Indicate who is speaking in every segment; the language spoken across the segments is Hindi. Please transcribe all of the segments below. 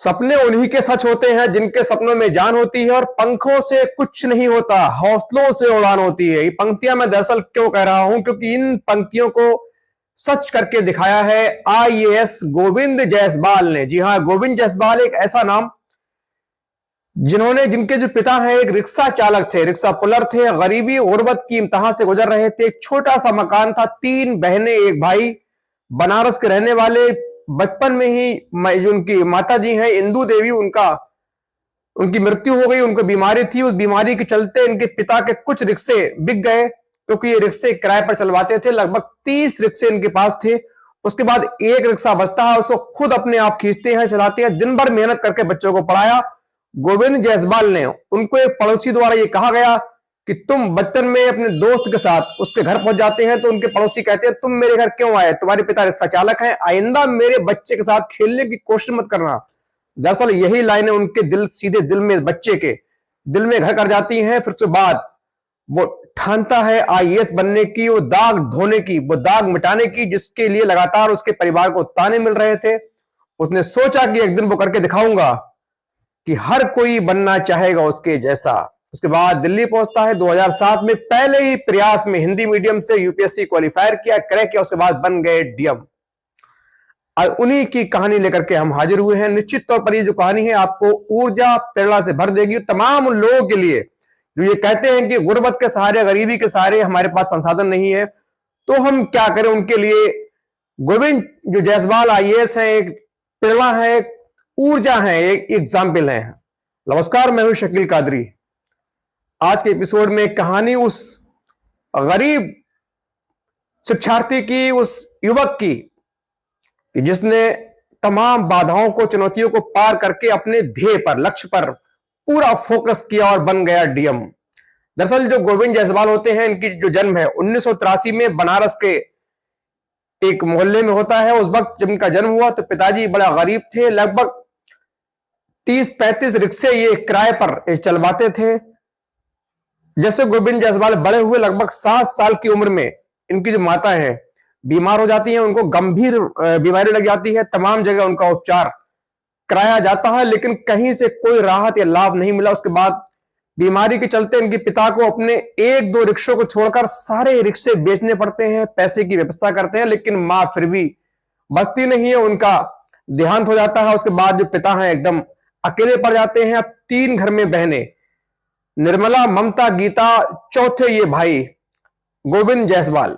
Speaker 1: सपने उन्हीं के सच होते हैं जिनके सपनों में जान होती है और पंखों से कुछ नहीं होता, हौसलों से उड़ान होती है। ये पंक्तियां मैं दरअसल क्यों कह रहा हूं, क्योंकि इन पंक्तियों को सच करके दिखाया है आईएएस गोविंद जायसवाल ने। जी हां, गोविंद जायसवाल एक ऐसा नाम जिनके जो पिता हैं एक रिक्शा चालक थे, रिक्शा पुलर थे, गरीबी गुर्बत की इम्तिहान से गुजर रहे थे। एक छोटा सा मकान था, 3 बहनें, एक भाई, बनारस के रहने वाले। बचपन में ही जो उनकी माता जी हैं इंदू देवी, उनकी मृत्यु हो गई। उनको बीमारी थी, उस बीमारी के चलते इनके पिता के कुछ रिक्शे बिक गए, क्योंकि ये रिक्शे किराए पर चलवाते थे। लगभग 30 रिक्शे इनके पास थे। उसके बाद एक रिक्शा बचता है, उसको खुद अपने आप खींचते हैं, चलाते हैं। दिन भर मेहनत करके बच्चों को पढ़ाया। गोविंद जायसवाल ने, उनको एक पड़ोसी द्वारा ये कहा गया कि तुम बचपन में अपने दोस्त के साथ उसके घर पहुंच जाते हैं, तो उनके पड़ोसी कहते हैं तुम मेरे घर क्यों आए, तुम्हारे पिता रिक्शा चालक हैं, आइंदा मेरे बच्चे के साथ खेलने की कोशिश मत करना। दरअसल यही लाइनें उनके सीधे दिल में, बच्चे के दिल में घर कर जाती हैं। फिर उसके बाद वो ठानता है आईएएस बनने की, वो दाग धोने की, वो दाग मिटाने की, जिसके लिए लगातार उसके परिवार को ताने मिल रहे थे। उसने सोचा कि एक दिन वो करके दिखाऊंगा कि हर कोई बनना चाहेगा उसके जैसा। उसके बाद दिल्ली पहुंचता है 2007 में। पहले ही प्रयास में हिंदी मीडियम से यूपीएससी क्वालिफायर किया, क्रैक किया, उसके बाद बन गए डीएम। उन्हीं की कहानी लेकर के हम हाजिर हुए हैं। निश्चित तौर पर ये जो कहानी है आपको ऊर्जा प्रेरणा से भर देगी, तमाम उन लोगों के लिए जो ये कहते हैं कि गुर्बत के सहारे, गरीबी के सहारे हमारे पास संसाधन नहीं है, तो हम क्या करें। उनके लिए गोविंद जो जायसवाल आईएएस है, एक प्रेरणा है, एक ऊर्जा है, एक एग्जाम्पल है। नमस्कार, मैं हूं शकील कादरी। आज के एपिसोड में कहानी उस गरीब शिक्षार्थी की, उस युवक की, जिसने तमाम बाधाओं को, चुनौतियों को पार करके अपने ध्येय पर, लक्ष्य पर पूरा फोकस किया और बन गया डीएम। दरअसल जो गोविंद जायसवाल होते हैं, इनकी जो जन्म है 1983 में बनारस के एक मोहल्ले में होता है। उस वक्त जब इनका जन्म हुआ तो पिताजी बड़ा गरीब थे। लगभग 30-35 रिक्शे ये किराए पर चलवाते थे। जैसे गोविंद जायसवाल बड़े हुए, लगभग 7 साल की उम्र में इनकी जो माता है बीमार हो जाती है। उनको गंभीर बीमारी लग जाती है। तमाम जगह उनका उपचार कराया जाता है, लेकिन कहीं से कोई राहत या लाभ नहीं मिला। उसके बाद बीमारी के चलते इनके पिता को अपने 1-2 रिक्शों को छोड़कर सारे रिक्शे बेचने पड़ते हैं, पैसे की व्यवस्था करते हैं, लेकिन मां फिर भी बचती नहीं है। उनका देहांत हो जाता है। उसके बाद जो पिता हैं एकदम अकेले पड़ जाते हैं। अब 3 घर में बहनें, निर्मला, ममता, गीता, चौथे ये भाई गोविंद जायसवाल।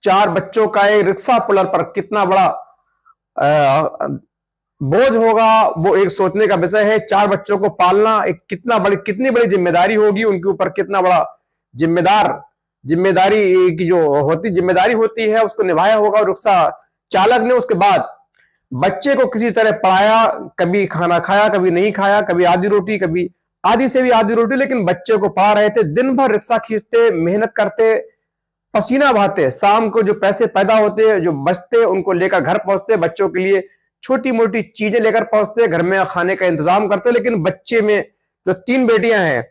Speaker 1: 4 बच्चों का एक रिक्शा पुलर पर कितना बड़ा बोझ होगा, वो एक सोचने का विषय है। 4 बच्चों को पालना एक कितनी बड़ी जिम्मेदारी होगी उनके ऊपर, कितना बड़ा जिम्मेदारी की जो जिम्मेदारी होती है, उसको निभाया होगा रिक्शा चालक ने। उसके बाद बच्चे को किसी तरह पढ़ाया, कभी खाना खाया, कभी नहीं खाया, कभी आधी रोटी, कभी आधी से भी आधी रोटी, लेकिन बच्चे को पढ़ा रहे थे। दिन भर रिक्शा खींचते, मेहनत करते, पसीना बहाते। शाम को जो पैसे पैदा होते, जो बचते, उनको लेकर घर पहुंचते, बच्चों के लिए छोटी मोटी चीजें लेकर पहुंचते, घर में खाने का इंतजाम करते। लेकिन बच्चे में जो 3 बेटियां हैं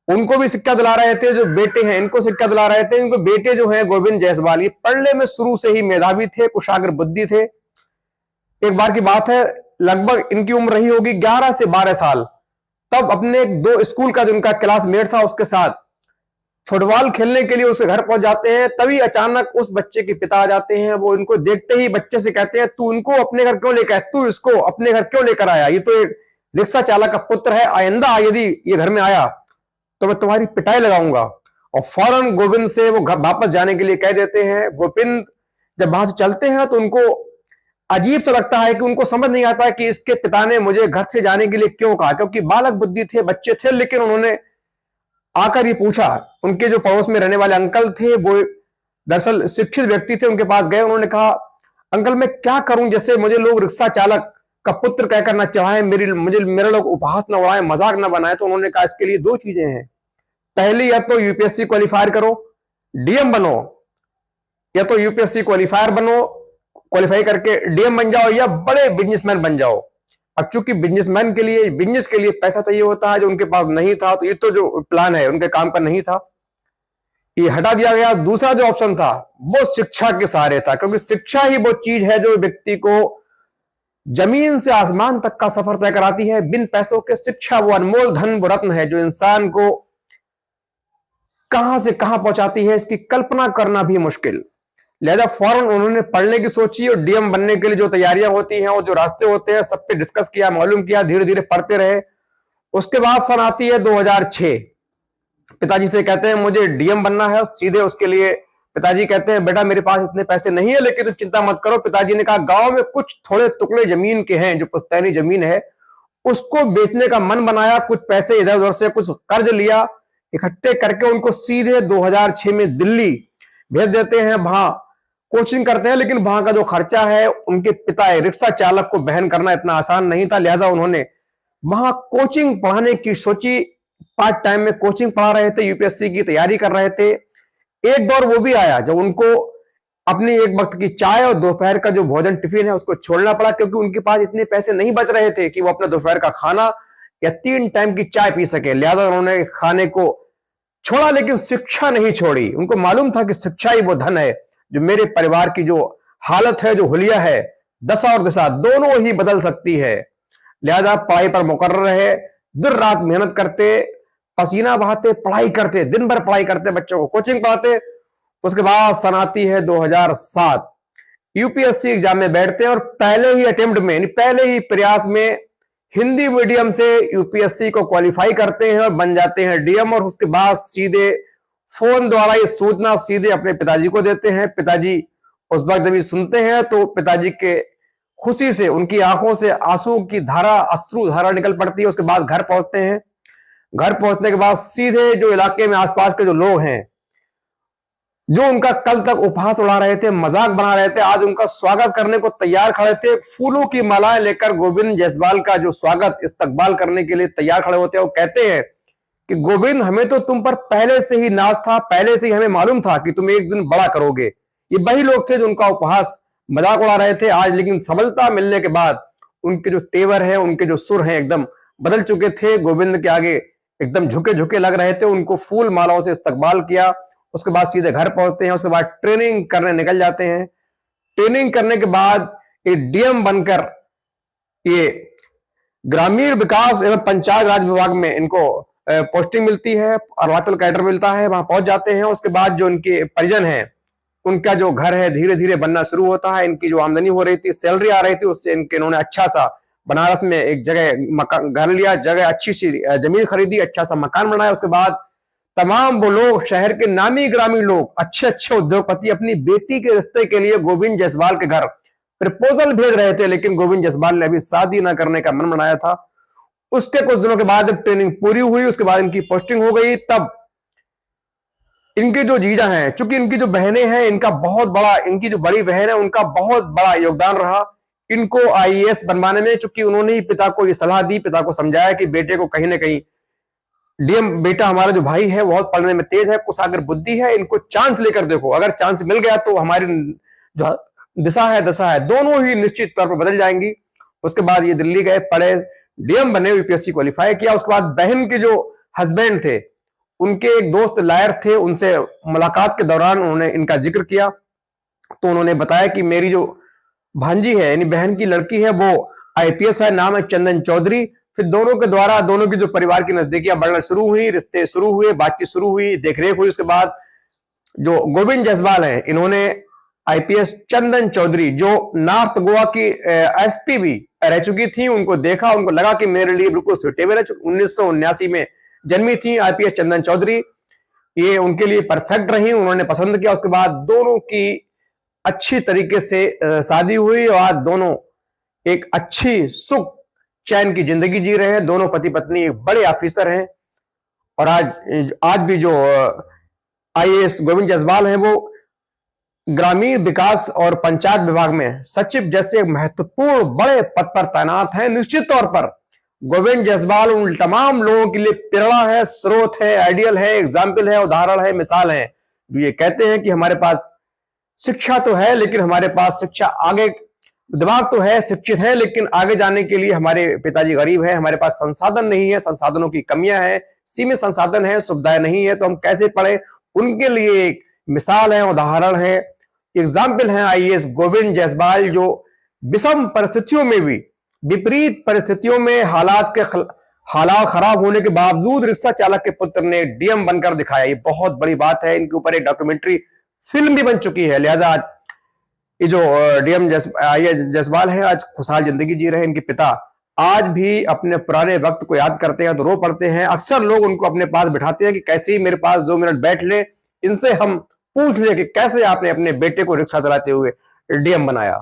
Speaker 1: उनको भी शिक्षा दिला रहे थे, जो बेटे हैं इनको शिक्षा दिला रहे थे। इनको बेटे जो हैं गोविंद जायसवाल, ये पढ़ने में शुरू से ही मेधावी थे, कुशाग्र बुद्धि थे। एक बार की बात है, लगभग इनकी उम्र रही होगी 11 से 12 साल। तब अपने 2 स्कूल का जो उनका क्लासमेट था उसके साथ फुटबॉल खेलने के लिए उसके घर पहुंच जाते हैं। तभी अचानक उस बच्चे के पिता आ जाते हैं। वो इनको देखते ही बच्चे से कहते हैं, तू इनको अपने घर क्यों लेकर, तू इसको अपने घर क्यों लेकर आया, ये तो एक रिक्शा चालक का पुत्र है, आइंदा यदि ये घर में आया तो मैं तुम्हारी पिटाई लगाऊंगा। और फौरन गोविंद से वो घर वापस जाने के लिए कह देते हैं। गोविंद जब वहां से चलते हैं तो उनको अजीब सा लगता है कि उनको समझ नहीं आता कि इसके पिता ने मुझे घर से जाने के लिए क्यों कहा, क्योंकि बालक बुद्धि थे, बच्चे थे। लेकिन उन्होंने आकर ये पूछा। उनके जो पड़ोस में रहने वाले अंकल थे, वो दरअसल शिक्षित व्यक्ति थे, उनके पास गए। उन्होंने कहा, अंकल मैं क्या करूं, जैसे मुझे लोग रिक्शा चालक का पुत्र कहकर ना चाहे, मेरे लोग उपहास ना उड़ाएं, मजाक ना बनाए। तो उन्होंने कहा इसके लिए 2 चीजें हैं। पहली, या तो यूपीएससी क्वालिफायर करो, डीएम बनो, या तो यूपीएससी क्वालिफायर बनो, क्वालिफाई करके डीएम बन जाओ, या बड़े बिजनेसमैन बन जाओ। अब चूंकि बिजनेसमैन के लिए, बिजनेस के लिए पैसा चाहिए होता है, जो उनके पास नहीं था, तो ये तो जो प्लान है उनके काम का नहीं था, ये हटा दिया गया। दूसरा जो ऑप्शन था वो शिक्षा के सहारे था, क्योंकि शिक्षा ही वो चीज है जो व्यक्ति को जमीन से आसमान तक का सफर तय कराती है। बिन पैसों के शिक्षा वो अनमोल धन, वो रत्न है जो इंसान को कहां से कहां पहुंचाती है, इसकी कल्पना करना भी मुश्किल। लिहाजा फौरन उन्होंने पढ़ने की सोची और डीएम बनने के लिए जो तैयारियां होती हैं और जो रास्ते होते हैं सब पे डिस्कस किया, मालूम किया, धीरे धीरे पढ़ते रहे। उसके बाद सन आती है 2006। पिताजी से कहते हैं मुझे डीएम बनना है। सीधे उसके लिए पिताजी कहते हैं बेटा मेरे पास इतने पैसे नहीं है, लेकिन तुम चिंता मत करो। पिताजी ने कहा गांव में कुछ थोड़े टुकड़े जमीन के हैं जो पुश्तैनी जमीन है, उसको बेचने का मन बनाया। कुछ पैसे इधर उधर से कुछ कर्ज लिया, इकट्ठे करके उनको सीधे 2006 में दिल्ली भेज देते हैं। वहां कोचिंग करते हैं, लेकिन वहां का जो खर्चा है, उनके पिता रिक्शा चालक को बहन करना इतना आसान नहीं था। लिहाजा उन्होंने वहां कोचिंग पढ़ाने की सोची। पार्ट टाइम में कोचिंग पढ़ा रहे थे, यूपीएससी की तैयारी कर रहे थे। एक दौर वो भी आया जब उनको अपनी एक वक्त की चाय और दोपहर का जो भोजन टिफिन है उसको छोड़ना पड़ा, क्योंकि उनके पास इतने पैसे नहीं बच रहे थे कि वो अपने दोपहर का खाना या 3 टाइम की चाय पी सके। लिहाजा उन्होंने खाने को छोड़ा, लेकिन शिक्षा नहीं छोड़ी। उनको मालूम था कि शिक्षा ही वो धन है जो मेरे परिवार की जो हालत है, जो हुलिया है, दशा और दिशा दोनों ही बदल सकती है। लिहाजा पढ़ाई पर मुकर्रर रहे, दिन रात मेहनत करते, पसीना बहाते, पढ़ाई करते, दिन भर पढ़ाई करते, बच्चों को कोचिंग पढ़ाते। उसके बाद सन आती है 2007। यूपीएससी एग्जाम में बैठते हैं और पहले ही अटेम्प्ट में, पहले ही प्रयास में हिंदी मीडियम से यूपीएससी को क्वालिफाई करते हैं और बन जाते हैं डीएम। और उसके बाद सीधे फोन द्वारा ये सूचना सीधे अपने पिताजी को देते हैं। पिताजी उस वक्त जब ये सुनते हैं तो पिताजी के खुशी से उनकी आंखों से आंसू की धारा, अश्रु धारा निकल पड़ती है। उसके बाद घर पहुंचते हैं। घर पहुंचने के बाद सीधे जो इलाके में आसपास के जो लोग हैं, जो उनका कल तक उपहास उड़ा रहे थे, मजाक बना रहे थे, आज उनका स्वागत करने को तैयार खड़े थे। फूलों की मालाएं लेकर गोविंद जायसवाल का जो स्वागत, इस्तकबाल करने के लिए तैयार खड़े होते हैं। वो कहते हैं कि गोविंद, हमें तो तुम पर पहले से ही नाज था, पहले से ही हमें मालूम था कि तुम एक दिन बड़ा करोगे। ये वही लोग थे जो उनका उपहास, मजाक उड़ा रहे थे। आज लेकिन सफलता मिलने के बाद उनके जो तेवर है, उनके जो सुर हैं, एकदम बदल चुके थे। गोविंद के आगे एकदम झुके झुके लग रहे थे। उनको फूल मालाओं से इस्तकबाल किया। उसके बाद सीधे घर पहुंचते हैं। उसके बाद ट्रेनिंग करने निकल जाते हैं। ट्रेनिंग करने के बाद ये डीएम बनकर ये ग्रामीण विकास एवं पंचायत राज विभाग में इनको पोस्टिंग मिलती है, अरुणाचल कैडर मिलता है। वहां पहुंच जाते हैं। उसके बाद जो इनके परिजन हैं, उनका जो घर है धीरे धीरे बनना शुरू होता है। इनकी जो आमदनी हो रही थी, सैलरी आ रही थी, उससे इन्होंने अच्छा सा बनारस में एक जगह मकान, घर लिया, जगह अच्छी सी जमीन खरीदी, अच्छा सा मकान बनाया। उसके बाद तमाम वो लोग, शहर के नामी ग्रामीण लोग, अच्छे अच्छे उद्योगपति अपनी बेटी के रिश्ते के लिए गोविंद जायसवाल के घर प्रपोजल भेज रहे थे। लेकिन गोविंद जायसवाल ने अभी शादी न करने का मन बनाया था। उसके कुछ दिनों के बाद जब ट्रेनिंग पूरी हुई, उसके बाद इनकी पोस्टिंग हो गई। तब इनके जो जीजा हैं, चूंकि इनकी जो बहनें हैं, इनका बहुत बड़ा, इनकी जो बड़ी बहन है उनका बहुत बड़ा योगदान रहा इनको आईएएस बनवाने में। चूंकि उन्होंने ही पिता को ये सलाह दी, पिता को समझाया कि बेटे को कहीं ना कहीं डीएम, बेटा हमारा जो भाई है बहुत पढ़ने में तेज है, कुशाग्र बुद्धि है, इनको चांस लेकर देखो, अगर चांस मिल गया तो हमारी जो दिशा है, दशा है, दोनों ही निश्चित तौर पर बदल जाएंगी। उसके बाद ये दिल्ली गए, पढ़े, डीएम बने, यूपीएससी क्वालिफाई किया। उसके बाद बहन के जो हस्बैंड थे, उनके एक दोस्त लायर थे, उनसे मुलाकात के दौरान उन्होंने इनका जिक्र किया। तो उन्होंने बताया कि मेरी जो भांजी है, यानी बहन की लड़की है, वो आईपीएस है, नाम है चंदन चौधरी। फिर दोनों के द्वारा दोनों की जो परिवार की नजदीकियां बढ़ना शुरू हुई, रिश्ते शुरू हुए, बातचीत शुरू हुई, देखरेख हुई। उसके बाद जो गोविंद जायसवाल है, इन्होंने आईपीएस चंदन चौधरी, जो नॉर्थ गोवा की एसपी भी रह चुकी थी, उनको देखा, उनको लगा कि मेरे लिए बिल्कुल सुटेबल है। 1979 में जन्मी थी आईपीएस चंदन चौधरी, ये उनके लिए परफेक्ट रही, उन्होंने पसंद किया। उसके बाद दोनों की अच्छी तरीके से शादी हुई और आज दोनों एक अच्छी सुख चैन की जिंदगी जी रहे हैं। दोनों पति पत्नी एक बड़े ऑफिसर हैं। और आज भी जो आईएएस गोविंद जायसवाल हैं, वो ग्रामीण विकास और पंचायत विभाग में सचिव जैसे महत्वपूर्ण बड़े पद पर तैनात हैं। निश्चित तौर पर गोविंद जायसवाल उन तमाम लोगों के लिए प्रेरणा है, स्रोत है, आइडियल है, एग्जाम्पल है, उदाहरण है, मिसाल है, जो ये कहते हैं कि हमारे पास शिक्षा तो है, लेकिन हमारे पास शिक्षा आगे, दिमाग तो है, शिक्षित है, लेकिन आगे जाने के लिए हमारे पिताजी गरीब है, हमारे पास संसाधन नहीं है, संसाधनों की कमियां हैं, सीमित संसाधन है, सुविधाएं नहीं है, तो हम कैसे पढ़े। उनके लिए एक मिसाल है, उदाहरण है, एग्जाम्पल है आईएएस गोविंद जायसवाल, जो विषम परिस्थितियों में भी, विपरीत परिस्थितियों में हालात खराब होने के बावजूद रिक्शा चालक के पुत्र ने डीएम बनकर दिखाया। ये बहुत बड़ी बात है। इनके ऊपर एक डॉक्यूमेंट्री फिल्म भी बन चुकी है। लिहाजा ये जो डीएम जायसवाल है आज खुशहाल जिंदगी जी रहे हैं। इनके पिता आज भी अपने पुराने वक्त को याद करते हैं तो रो पड़ते हैं। अक्सर लोग उनको अपने पास बिठाते हैं कि कैसे ही मेरे पास 2 मिनट बैठ ले, इनसे हम पूछ ले कि कैसे आपने अपने बेटे को रिक्शा चलाते हुए डीएम बनाया।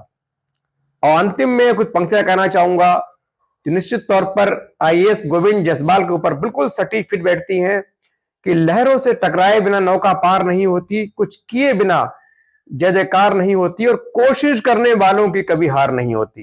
Speaker 1: और अंतिम में कुछ पंक्तियां कहना चाहूंगा जो निश्चित तौर पर आईएएस गोविंद जायसवाल के ऊपर बिल्कुल सटीक फिट बैठती हैं कि लहरों से टकराए बिना नौका पार नहीं होती, कुछ किए बिना जय जयकार नहीं होती और कोशिश करने वालों की कभी हार नहीं होती।